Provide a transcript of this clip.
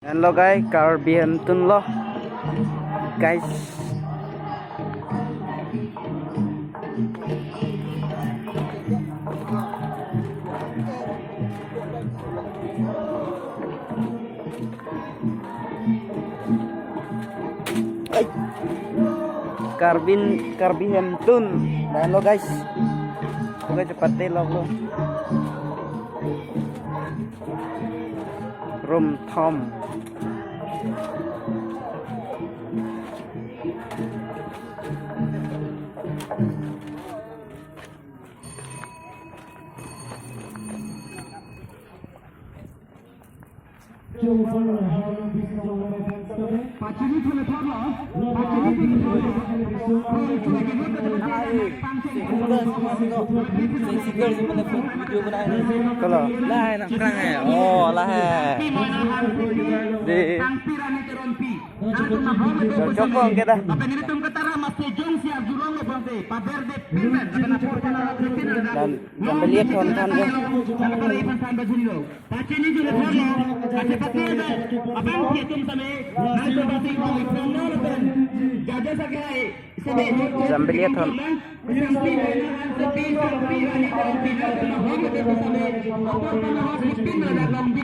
Hello guys, Carbientun lo guys. Ay. Carbientun. Dan lo guys. Oke cepat telok lo. Room Tom. Kalau lah enak kerang ya. Oh lah. Di cokong kita. Dan sampai lihat kawan-kawan guys. Sampai lihat kawan.